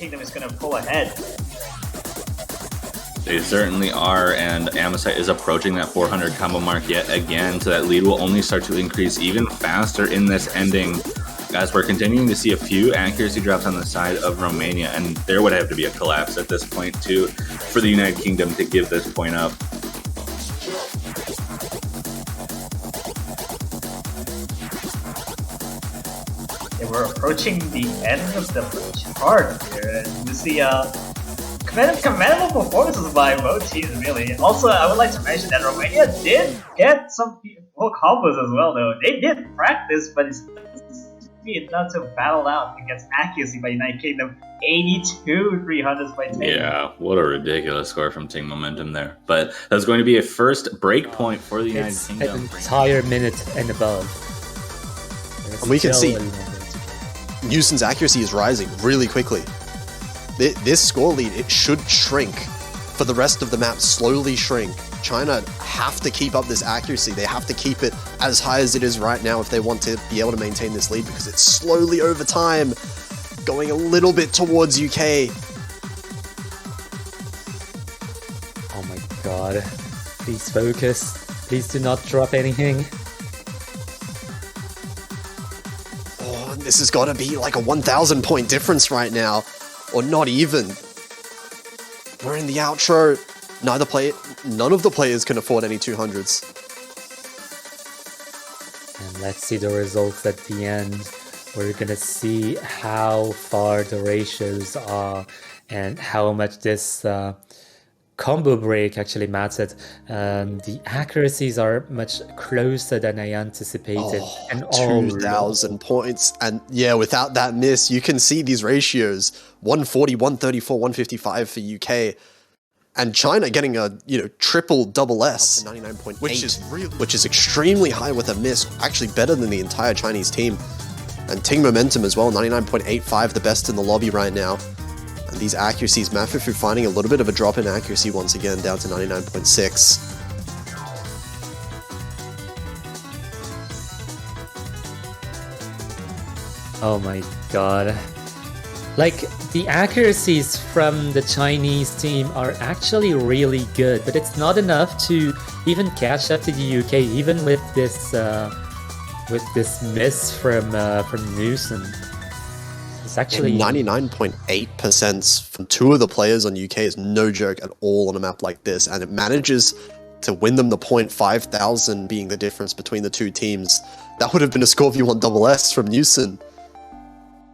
Kingdom is going to pull ahead. They certainly are, and Amosite is approaching that 400 combo mark yet again, so that lead will only start to increase even faster in this ending, as we're continuing to see a few accuracy drops on the side of Romania, and there would have to be a collapse at this point too for the United Kingdom to give this point up. Yeah, we're approaching the end of the chart here, and you see commendable performances by both teams, really. Also, I would like to mention that Romania did get some full combos as well, though. They did practice, but it's enough to battle out against accuracy by United Kingdom. 82 300s by Ting. Yeah, what a ridiculous score from TingMomentum there. But that's going to be a first break point for the United Kingdom. An entire minute and above. And we can see Newson's accuracy is rising really quickly. This score lead, it should shrink for the rest of the map, slowly shrink. China have to keep up this accuracy. They have to keep it as high as it is right now if they want to be able to maintain this lead, because it's slowly over time going a little bit towards UK. Oh my god. Please focus. Please do not drop anything. Oh, this has got to be like a 1,000 point difference right now. Or not even. We're in the outro. None of the players can afford any 200s. And let's see the results at the end. We're gonna see how far the ratios are and how much this combo break actually mattered. The accuracies are much closer than I anticipated. Oh, and 2,000 points. And yeah, without that miss, you can see these ratios. 140, 134, 155 for UK. And China getting a, triple double S, 99.8, which is extremely high with a miss, actually better than the entire Chinese team. And TingMomentum as well, 99.85, the best in the lobby right now. And these accuracies, Mafifu finding a little bit of a drop in accuracy once again, down to 99.6. Oh my god. Like, the accuracies from the Chinese team are actually really good, but it's not enough to even catch up to the UK, even with this miss from Newson. It's actually 99.8% from two of the players on UK is no joke at all on a map like this, and it manages to win them the point, 5,000 being the difference between the two teams. That would have been a Scorpio 1 double S from Newson.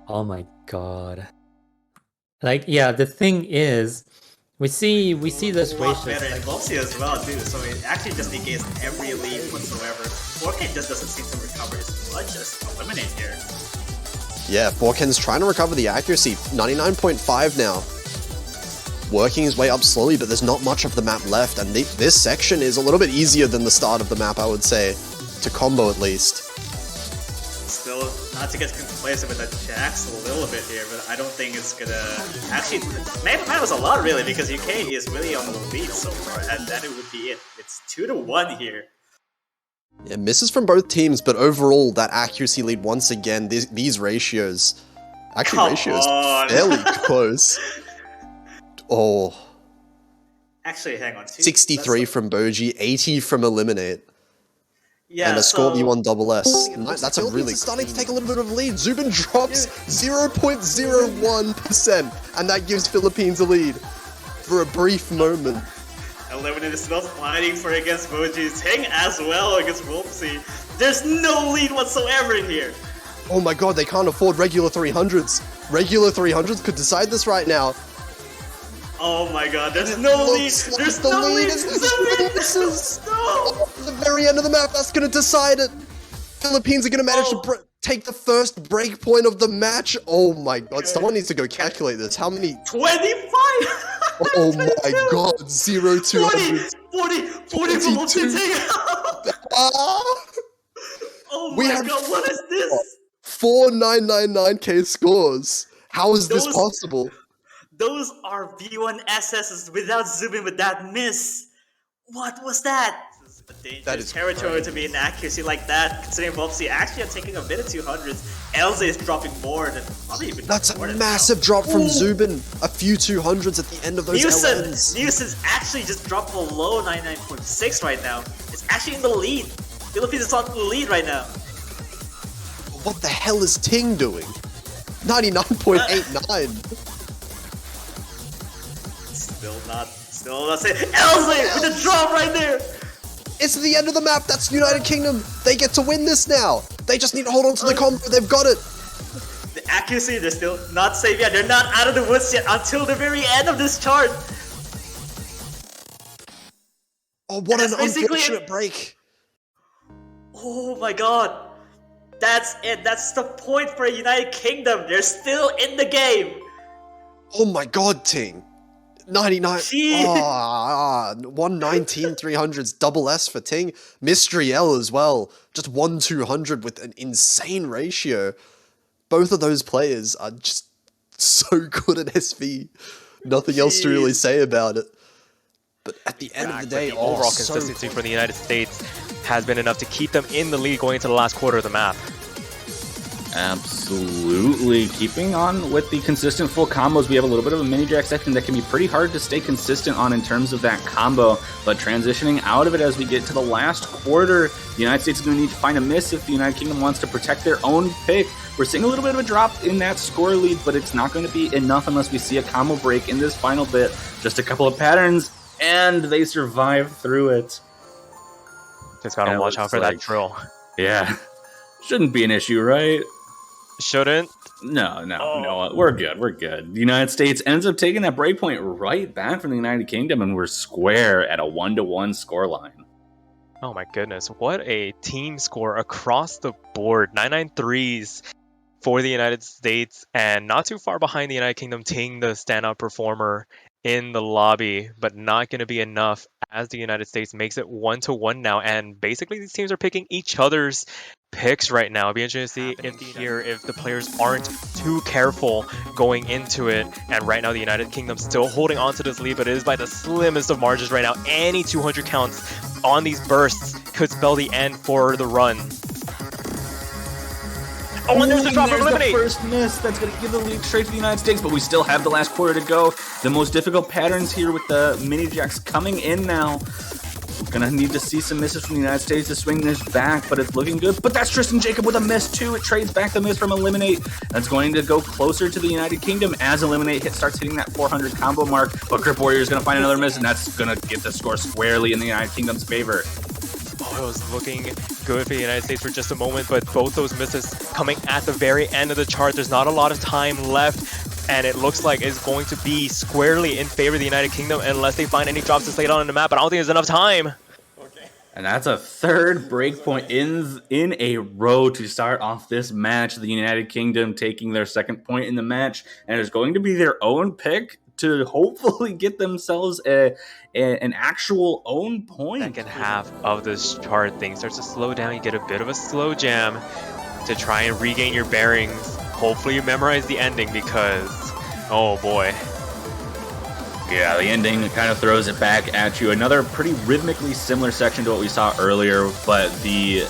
Oh my god. Like, yeah, the thing is, we see this ratio better in Glossy as well too, so it actually just negates every lead whatsoever. 4K just doesn't seem to recover as much as Eliminate here. Yeah, 4Ken's trying to recover the accuracy, 99.5 now. Working his way up slowly, but there's not much of the map left, and this section is a little bit easier than the start of the map, I would say, to combo at least. Still, not to get complacent with the Jax a little bit here, but I don't think it's gonna... Actually, matters a lot really, because UK is really on the lead so far, and that it would be it. It's 2-1 here. Yeah, misses from both teams, but overall, that accuracy lead once again, these ratios... Actually, ratios fairly close. Oh. Actually, hang on. 63 from Boji, 80 from Eliminate. Yeah, and a Scorpio 1 double S. That's a really starting to take a little bit of a lead. Zubin drops 0.01%, and that gives Philippines a lead for a brief moment. Eliminate is still fighting for against Boji. Ting as well against Wolfsy. There's no lead whatsoever in here. Oh my god, they can't afford regular 300s. Regular 300s could decide this right now. Oh my god, there's no lead! There's no lead! Misses! No! At the very end of the map, that's gonna decide it! Philippines are gonna manage to take the first break point of the match! Oh my god, someone needs to go calculate this. How many? 25! Oh my god, 0 to 40 for Oh my god, what is this? 4999k scores! How is this possible? Those are V1 SSs without Zubin with that miss. What was that? Dangerous territory to be in accuracy like that, considering MWC actually are taking a bit of 200s. Elze is dropping more than probably even That's a more than massive drop from Zubin. A few 200s at the end of those LNs. Newson's actually just dropped below 99.6 right now. It's actually in the lead. Philippines is on the lead right now. What the hell is Ting doing? 99.89. Still not saying Elze with the drop right there. It's the end of the map. That's United Kingdom. They get to win this now. They just need to hold on to the combo. They've got it. The accuracy, they're still not safe yet. They're not out of the woods yet until the very end of this chart. Oh, what an unfortunate break. Oh my god. That's it. That's the point for United Kingdom. They're still in the game. Oh my god, Ting. 99. 119 300s, double S for Ting. Mystery L as well. Just 1 200 with an insane ratio. Both of those players are just so good at SV. Nothing else to really say about it. But at the end of the day, the overall consistency for the United States has been enough to keep them in the lead going into the last quarter of the map. Absolutely. Keeping on with the consistent full combos, we have a little bit of a mini jack section that can be pretty hard to stay consistent on in terms of that combo, but transitioning out of it as we get to the last quarter, the United States is going to need to find a miss if the United Kingdom wants to protect their own pick. We're seeing a little bit of a drop in that score lead, but it's not going to be enough unless we see a combo break in this final bit. Just a couple of patterns, and they survive through it. Just gotta watch out for that drill. Yeah. Shouldn't be an issue, right? Shouldn't? No. We're good. The United States ends up taking that breakpoint right back from the United Kingdom, and we're square at a 1-1 scoreline. Oh my goodness, what a team score across the board. 993s for the United States, and not too far behind the United Kingdom, Ting, the standout performer in the lobby, but not going to be enough as the United States makes it 1-1 now, and basically these teams are picking each other's picks right now. It'll be interesting to see if the players aren't too careful going into it, and right now the United Kingdom still holding on to this lead, but it is by the slimmest of margins right now. Any 200 counts on these bursts could spell the end for the run. Oh, and there's a drop from Eliminate! The first miss that's going to give the lead straight to the United States, but we still have the last quarter to go. The most difficult patterns here with the mini jacks coming in now. We're going to need to see some misses from the United States to swing this back, but it's looking good. But that's Tristan Jacob with a miss too. It trades back the miss from Eliminate. That's going to go closer to the United Kingdom as Eliminate starts hitting that 400 combo mark. But Grip Warrior is going to find another miss, and that's going to get the score squarely in the United Kingdom's favor. Oh, it was looking good for the United States for just a moment, but both those misses coming at the very end of the chart. There's not a lot of time left, and it looks like it's going to be squarely in favor of the United Kingdom unless they find any drops to slay down on the map, but I don't think there's enough time. Okay. And that's a third breakpoint in a row to start off this match. The United Kingdom taking their second point in the match, and it's going to be their own pick to hopefully get themselves an actual own point. Second half of this chart, things starts to slow down. You get a bit of a slow jam to try and regain your bearings. Hopefully you memorize the ending because, oh boy. Yeah, the ending kind of throws it back at you. Another pretty rhythmically similar section to what we saw earlier, but the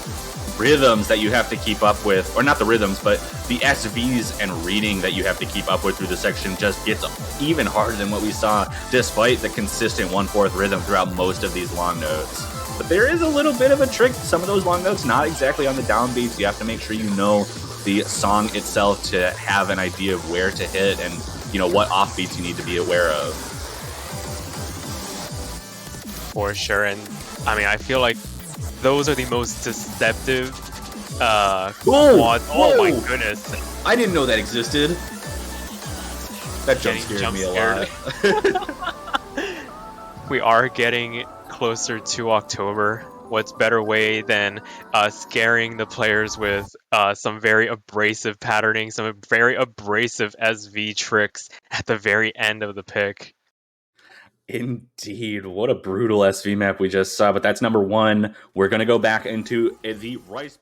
rhythms that you have to keep up with, or not the rhythms, but the SVs and reading that you have to keep up with through the section just gets even harder than what we saw, despite the consistent 1/4 rhythm throughout most of these long notes. But there is a little bit of a trick to some of those long notes, not exactly on the downbeats. You have to make sure you know the song itself to have an idea of where to hit and, you know, what offbeats you need to be aware of. For sure, and I mean, I feel like those are the most deceptive quads. Oh my goodness. I didn't know that existed. That jump scared me a lot. We are getting closer to October. What's better way than scaring the players with some very abrasive patterning, some very abrasive SV tricks at the very end of the pick. Indeed. What a brutal SV map we just saw, but that's number one. We're going to go back into the Rice